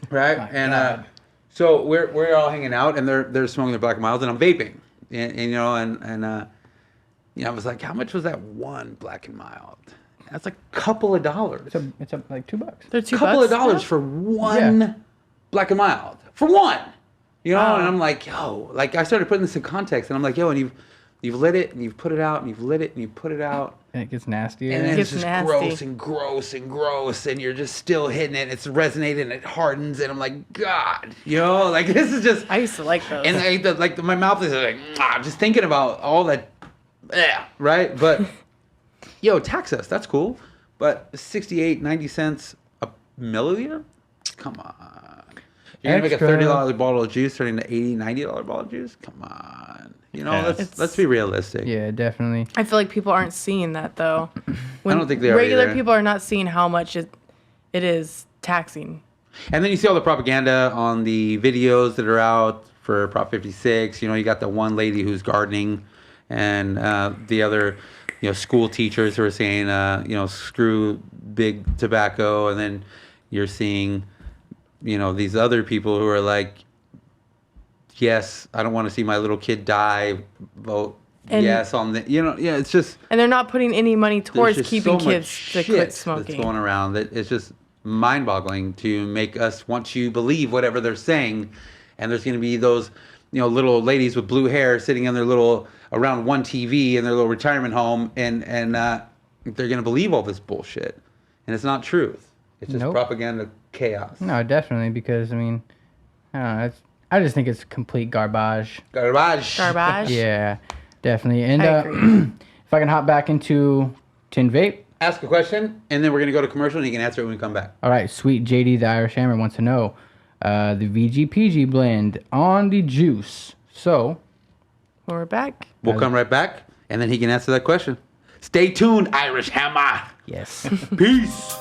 right? And so we're all hanging out, and they're smoking their Black and Milds, and I'm vaping, and you know, and you know, I was like, how much was that one Black and Mild? That's a couple of dollars. It's up like $2. They're $2. Couple of dollars now? for one Black and Mild. For one. You know, Wow. and I'm like, yo, like I started putting this in context, and I'm like, yo, and you've lit it, and you've put it out, and you've lit it, and you've put it out. And it gets nasty. And then gets it's just nasty. gross and gross and gross, and you're just still hitting it. It's resonating, and it hardens, and I'm like, God, you know, like this is just. I used to like those. And my mouth is like, just thinking about all that, right? But, yo, tax us, that's cool. But 68, 90 cents a milliliter? Come on. You're going to make a Extra. $30 bottle of juice turning to $80, $90 bottle of juice? Come on. You know, Yeah. let's be realistic. Yeah, definitely. I feel like people aren't seeing that though. I don't think they are regular either. people are not seeing how much it is taxing. And then you see all the propaganda on the videos that are out for Prop 56. You know, you got the one lady who's gardening, and the other, you know, school teachers who are saying, you know, screw big tobacco. And then you're seeing, you know, these other people who are like, yes, I don't want to see my little kid die. Vote And- yes on the, you know, yeah, it's just. And they're not putting any money There's towards just keeping so much kids to shit quit that's smoking. going around that it's just mind-boggling to make us want to believe whatever they're saying. And there's going to be those, you know, little ladies with blue hair sitting in their little around one TV in their little retirement home, and they're going to believe all this bullshit, and it's not truth. It's just Nope. propaganda chaos. No, definitely, because I mean, I don't know. I just think it's complete garbage. Garbage. Garbage. Yeah, definitely. And I agree. if I can hop back into Tin Vape. Ask a question, and then we're gonna go to commercial, and you can answer it when we come back. All right, sweet JD, the Irish Hammer, wants to know the VGPG blend on the juice. So, We're back. We'll come right back, and then he can answer that question. Stay tuned, Irish Hammer. yes. Peace.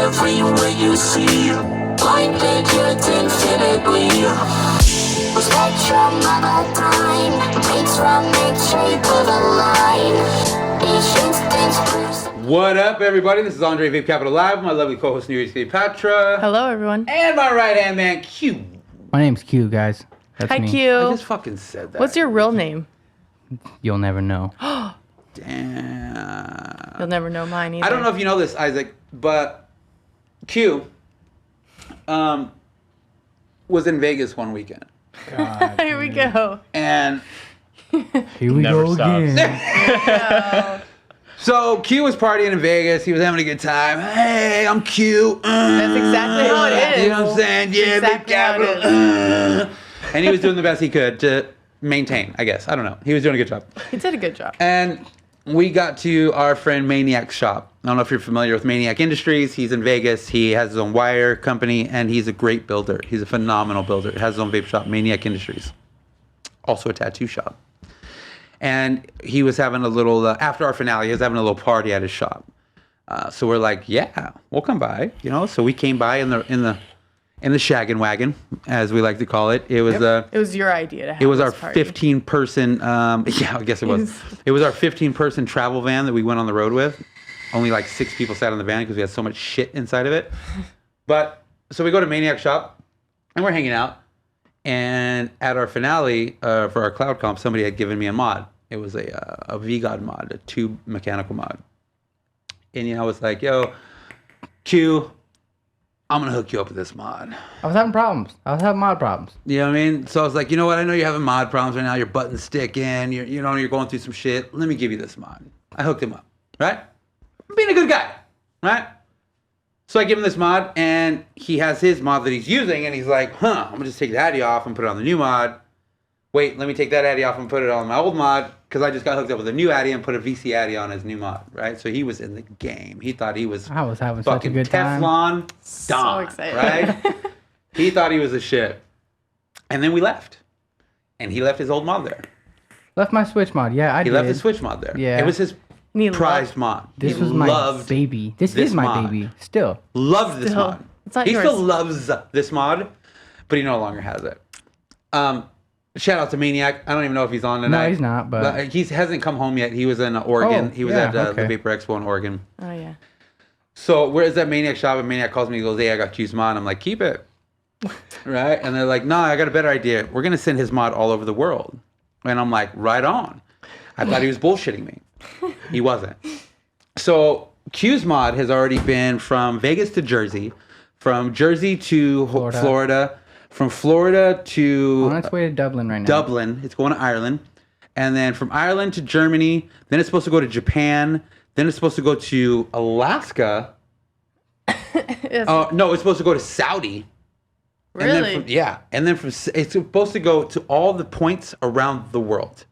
Everywhere you see, blinded yet infinitely. Spectrum of a time, takes from the shape of a line. Each instance proves. What up, everybody? This is Andre Vape Capital Live. My lovely co-host, Cleopatra. Hello, everyone. And my right-hand man, Q. My name's Q, guys. That's Hi, me. I Q. just fucking said that. What's your real name? You'll never know. Damn. You'll never know mine either. I don't know if you know this, Isaac, but Q was in Vegas one weekend. Here we go. And Here we Never go stops. again. so Q was partying in Vegas. He was having a good time. Hey, I'm Q. That's exactly how it is. You know what I'm saying? Yeah, Exactly big capital. how it And he was doing the best he could to maintain, I guess. I don't know. He was doing a good job. He did a good job. And we got to our friend Maniac's shop. I don't know if you're familiar with Maniac Industries. He's in Vegas. He has his own wire company, and he's a great builder. He's a phenomenal builder. He has his own vape shop, Maniac Industries. Also a tattoo shop. And he was having a little, after our finale, he was having a little party at his shop. So we're like, yeah, we'll come by, you know. So we came by in the shaggin' wagon, as we like to call it. It was It was your idea to have it was this our party. 15-person, yeah, I guess it was. It was our 15-person travel van that we went on the road with. Only like 6 people sat in the van because we had so much shit inside of it. But, so we go to Maniac Shop, and we're hanging out. And at our finale, for our cloud comp, somebody had given me a mod. It was a VGod mod, a tube mechanical mod. And, you know, I was like, yo, Q, I'm going to hook you up with this mod. I was having problems. I was having mod problems. You know what I mean? So I was like, you know what? I know you're having mod problems right now. Your button's sticking. You're going through some shit. Let me give you this mod. I hooked him up, right? I'm being a good guy, right? So I give him this mod, and he has his mod that he's using, and he's like, I'm going to just take the Addy off and put it on the new mod. Wait, let me take that Addy off and put it on my old mod, because I just got hooked up with a new Addy and put a VC Addy on his new mod, right? So he was in the game. He thought he was I was having such a fucking good time. Teflon So Don, excited. right? He thought he was a shit. And then we left. And he left his old mod there. Left my Switch mod. Yeah, I He did. left his Switch mod there. Yeah. It was his And he prized mod. This He was my loved baby. This this is my mod. baby. Still. Loved this Still. mod. It's not He yours. still loves this mod, but he no longer has it. Shout out to Maniac. I don't even know if he's on tonight. he's not, but- he hasn't come home yet. He was in Oregon. Oh, He was yeah, at okay. the Vapor Expo in Oregon. Oh, yeah. So we're at that Maniac shop, and Maniac calls me. He goes, "Hey, I got Q's mod." I'm like, "Keep it." Right? And they're like, "No, I got a better idea. We're gonna send his mod all over the world." And I'm like, "Right on." I thought he was bullshitting me. He wasn't. So Q's mod has already been from Vegas to Jersey, from Jersey to Florida, from Florida to On its way to Dublin right now. Dublin. It's going to Ireland. And then from Ireland to Germany. Then it's supposed to go to Japan. Then it's supposed to go to Alaska. No, it's supposed to go to Saudi. And then Really? And then it's supposed to go to all the points around the world.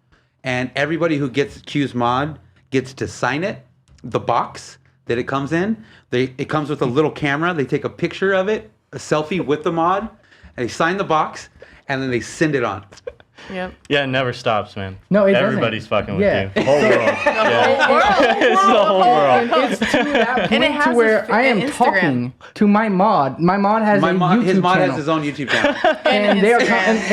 And everybody who gets Q's mod gets to sign it, the box that it comes in. It comes with a little camera. They take a picture of it, a selfie with the mod, and they sign the box, and then they send it on. Yep. Yeah, it never stops, man. No, it doesn't. Everybody's fucking with Yeah. you. The whole world. Yeah. It's the whole world. It's to that And it point has to a where I am Instagram. talking to my mod. My mod has a YouTube His mod channel. has his own YouTube channel. and they are Instagram.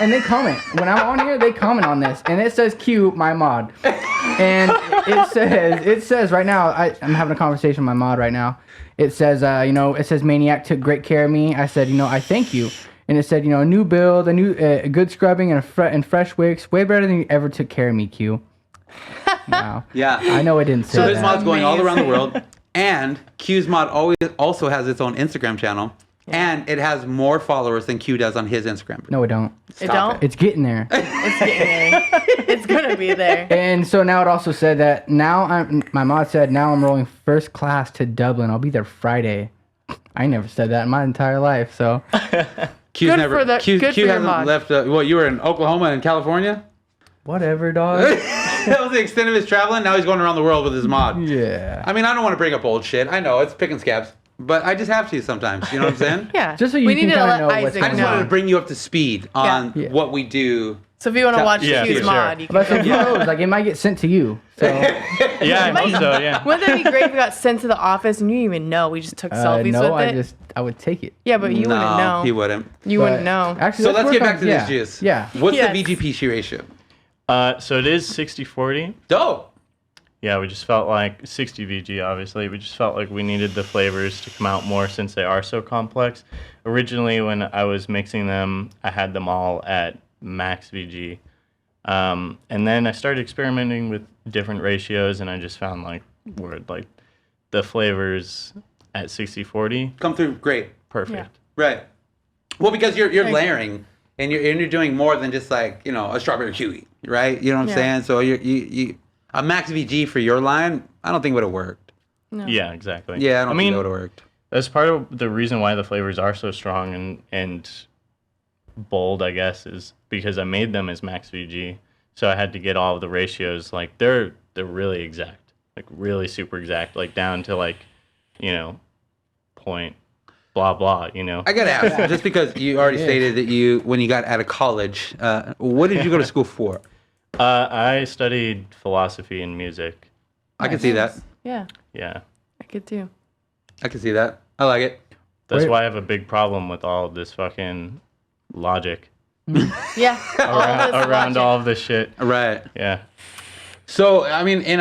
and they comment when I'm on here. They comment on this, and it says "Q my mod," and it says right now. I'm having a conversation with my mod right now. It says it says Maniac took great care of me. I said I thank you, and it said a new build, a good scrubbing, and fresh wicks, way better than you ever took care of me, Q. Wow. Yeah. I know it didn't say So his that. mod's going all around the Amazing. world. And Q's mod also has its own Instagram channel. And it has more followers than Q does on his Instagram. No, it don't. It Stop don't? It's getting there. It's getting there. It's gonna be there. And so now it also said that my mod said now I'm rolling first class to Dublin. I'll be there Friday. I never said that in my entire life. So Q's Good never. for the- Q, good Q for your hasn't mod. left. You were in Oklahoma and California. whatever, dog. That was the extent of his traveling. Now he's going around the world with his mod. Yeah. I mean, I don't want to bring up old shit. I know it's picking scabs, but I just have to sometimes. You know what I'm saying? Yeah. Just so you we can need to kinda let know what's Isaac I just going wanted know. to bring you up to speed on Yeah. what we do. So if you want to watch Yeah, Q's for mod, sure. you But can so go. who knows? Like it might get sent to you. So Yeah, I hope so, yeah. Wouldn't that be great if we got sent to the office and you didn't even know? We just took selfies no, with it. I would take it. Yeah, but you wouldn't No, know. he wouldn't. You But wouldn't know. Actually, So let's work get on- back to yeah, this juice. Yeah. What's Yes. the VGPC ratio? So it is 60-40. Dope. Yeah, we just felt like 60 VG, obviously. We just felt like we needed the flavors to come out more since they are so complex. Originally, when I was mixing them, I had them all at max VG. And then I started experimenting with different ratios, and I just found like the flavors at 60/40 Come through great. perfect. Yeah. Right. Well, because you're Thank you. layering and you're doing more than just like, a strawberry kiwi, right? You know what I'm Yeah. saying? So you a max VG for your line, I don't think would have worked. No. Yeah, exactly. Yeah, I don't think mean, that would have worked. that's part of the reason why the flavors are so strong and bold, I guess, is because I made them as max VG. So I had to get all of the ratios, like they're really exact, like really super exact, like down to like, point blah blah, I gotta ask, just because you already stated that when you got out of college, what did you go to school for? I studied philosophy and music. I can see that. Yeah, Yeah. I could too. I can see that. I like it. That's Wait. why I have a big problem with all of this fucking logic Yeah. around all of this shit. Right. Yeah. So, I mean, in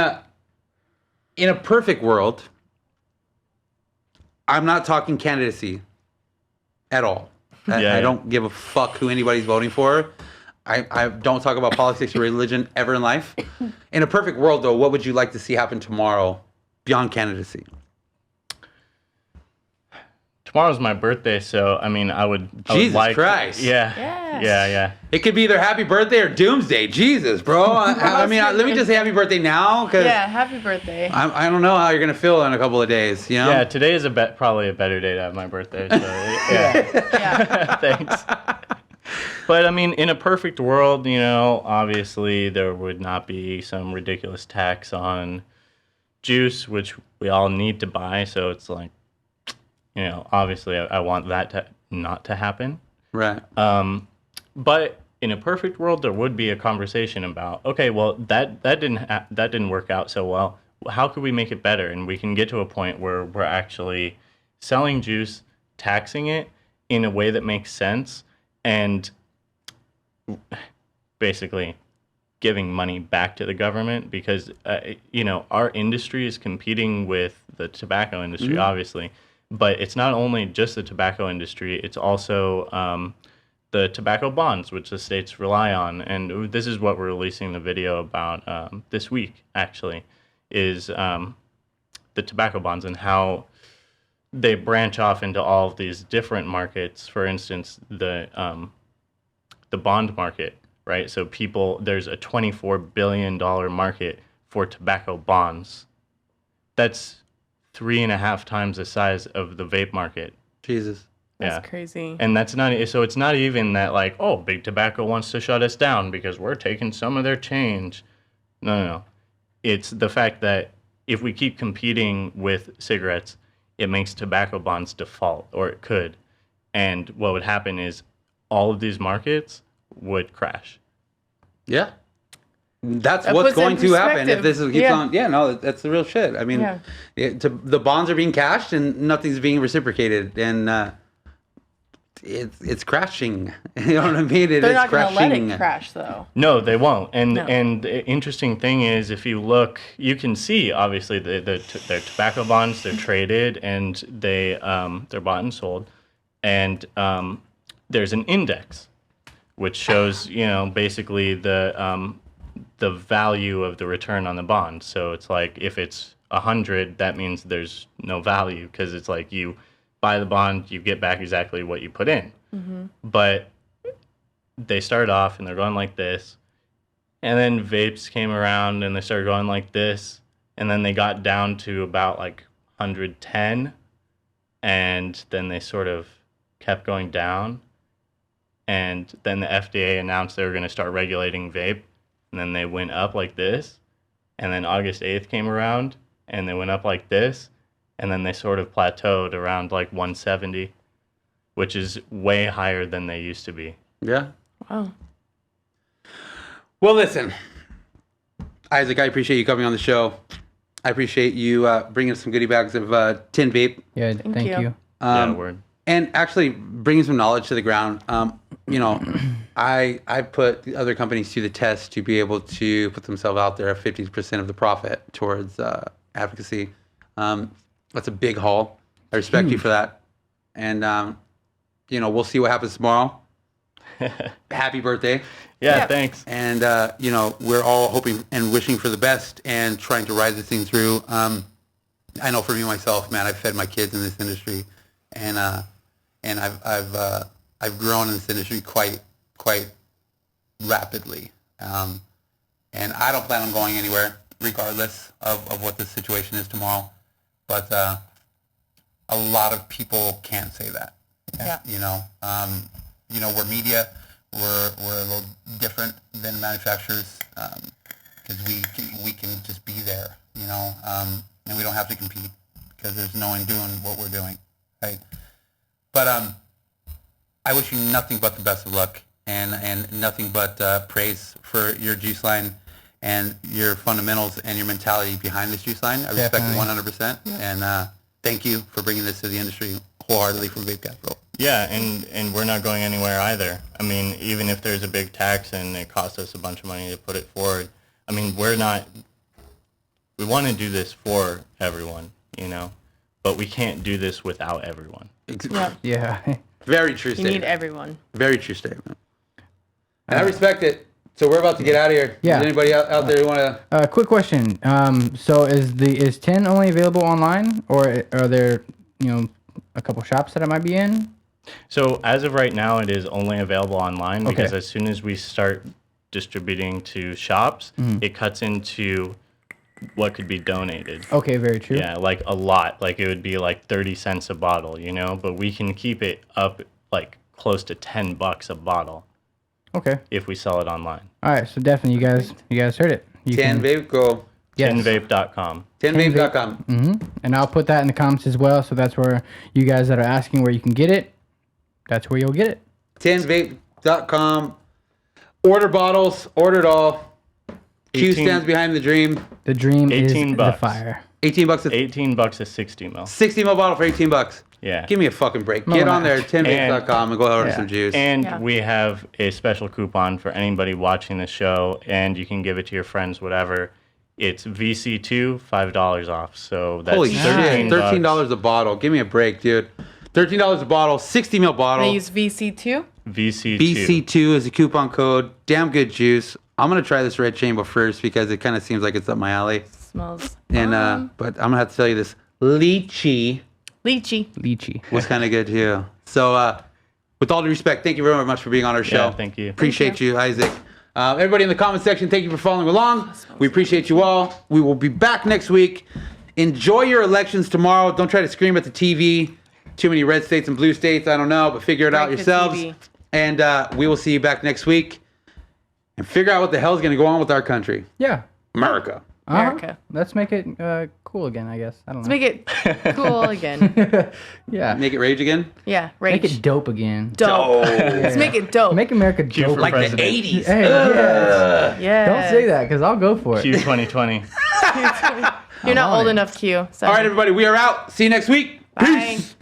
a perfect world, I'm not talking candidacy at all. I don't give a fuck who anybody's voting for. I don't talk about politics or religion ever in life. In a perfect world, though, what would you like to see happen tomorrow beyond candidacy? Tomorrow's my birthday, so I mean, I would Jesus like, Christ. Yeah. Yes. Yeah. It could be either happy birthday or doomsday. Jesus, bro. I mean, let me just say happy birthday now, because Yeah, happy birthday. I don't know how you're going to feel in a couple of days, Yeah, today is probably a better day to have my birthday. So yeah. Yeah. Thanks. But I mean, in a perfect world, obviously there would not be some ridiculous tax on juice, which we all need to buy. So it's like, obviously I want that not to happen. Right. But in a perfect world, there would be a conversation about, okay, well, that didn't work out so well. How could we make it better? And we can get to a point where we're actually selling juice, taxing it in a way that makes sense, and basically giving money back to the government, because our industry is competing with the tobacco industry, obviously, but it's not only just the tobacco industry, it's also the tobacco bonds, which the states rely on. And this is what we're releasing the video about this week, actually, is the tobacco bonds and how they branch off into all of these different markets. For instance, the bond market, right? So there's a $24 billion market for tobacco bonds. That's 3.5 times the size of the vape market. Jesus. That's crazy. And that's not, so it's not even that like, oh, big tobacco wants to shut us down because we're taking some of their change. No. It's the fact that if we keep competing with cigarettes, it makes tobacco bonds default, or it could. And what would happen is all of these markets would crash. Yeah. That's That what's puts it in going to happen if this perspective. keeps Yeah. on. Yeah, no, that's the real shit. I mean, Yeah. the bonds are being cashed and nothing's being reciprocated, and it's crashing. You know what I mean? They're not going crashing. to let it crash, though. No, they won't. And No. and the interesting thing is, if you look, you can see obviously their tobacco bonds, they're traded and they're bought and sold, and there's an index, which shows basically the value of the return on the bond. So it's like if it's 100, that means there's no value, because it's like you buy the bond, you get back exactly what you put in. Mm-hmm. But they started off and they're going like this, and then vapes came around and they started going like this, and then they got down to about like 110, and then they sort of kept going down, and then the FDA announced they were going to start regulating vape, and then they went up like this, and then August 8th came around and they went up like this, and then they sort of plateaued around like 170, which is way higher than they used to be. Yeah. Wow. Well, listen, Isaac, I appreciate you coming on the show. I appreciate you bringing us some goodie bags of Tin Vape. Yeah, thank you. you. Yeah, word. And actually bringing some knowledge to the ground. you know, I put the other companies to the test to be able to put themselves out there at 50% of the profit towards advocacy. That's a big haul. I respect you for that. And, you know, we'll see what happens tomorrow. Happy birthday. Yeah, thanks. And, you know, we're all hoping and wishing for the best and trying to ride this thing through. I know for me, myself, man, I've fed my kids in this industry. And I've grown in this industry quite rapidly. And I don't plan on going anywhere, regardless of what the situation is tomorrow. But a lot of people can't say that. Yeah. You know, we're media. We're a little different than manufacturers because we can just be there. You know, and we don't have to compete because there's no one doing what we're doing, right? But I wish you nothing but the best of luck and nothing but praise for your juice line and your fundamentals and your mentality behind this juice line. I respect it 100%. And thank you for bringing this to the industry wholeheartedly from Vape Capital. Yeah, and we're not going anywhere either. I mean, even if there's a big tax and it costs us a bunch of money to put it forward, I mean, we want to do this for everyone, you know, but we can't do this without everyone. Yeah. Very true You statement. need everyone. Very true statement. And I respect it. So we're about to get out of here. Yeah. Is anybody out there who want to? Quick question. So is Tin only available online, or are there, you know, a couple shops that it might be in? So as of right now, it is only available online because Okay. as soon as we start distributing to shops, it cuts into what could be donated. Okay, very true. Yeah, like a lot. Like it would be like 30 cents a bottle, you know, but we can keep it up like close to $10 a bottle Okay. if we sell it online. All right. So definitely, you guys heard it. You Tin Vape, go. Yes. Tinvape.com. Tinvape.com. And I'll put that in the comments as well. So that's where you guys that are asking where you can get it, that's where you'll get it. Tinvape.com. Order bottles. Order it all. Q 18 stands behind the dream. The dream is 18 the bucks. fire. $18 a $18 a 60 mil. 60 ml bottle for $18. Yeah. Give me a fucking break. No Get on there, match. tinvape.com, and go order Yeah. some juice. And Yeah. we have a special coupon for anybody watching the show, and you can give it to your friends, whatever. It's VC2, $5 off. So that's Holy shit, $13 a bottle. Give me a break, dude. $13 a bottle, 60 ml bottle. They use VC2. VC2. BC2 is a coupon code. Damn good juice. I'm gonna try this red chamber first because it kind of seems like it's up my alley. Smells. And but I'm gonna have to tell you this lychee Lychee. was kind of good too. So with all due respect, thank you very much for being on our show. Yeah, thank you. Appreciate you, Isaac. Everybody in the comment section, thank you for following along. We appreciate you all. We will be back next week. Enjoy your elections tomorrow. Don't try to scream at the TV. Too many red states and blue states. I don't know, but figure it out Break the yourselves. TV. And we will see you back next week. And figure out what the hell is going to go on with our country, Yeah. America. America. Let's make it cool again, I guess. I don't know. Let's make it cool again. Yeah. Make it rage again. Yeah, rage. Make it dope again. dope. Let's make it dope. Make America Q dope. for Like president. the 80s. Hey, yeah. yeah. Don't say that, because I'll go for it. Q 2020. You're not on old it. enough, Q. So. All right, everybody, we are out. See you next week. Bye. Peace.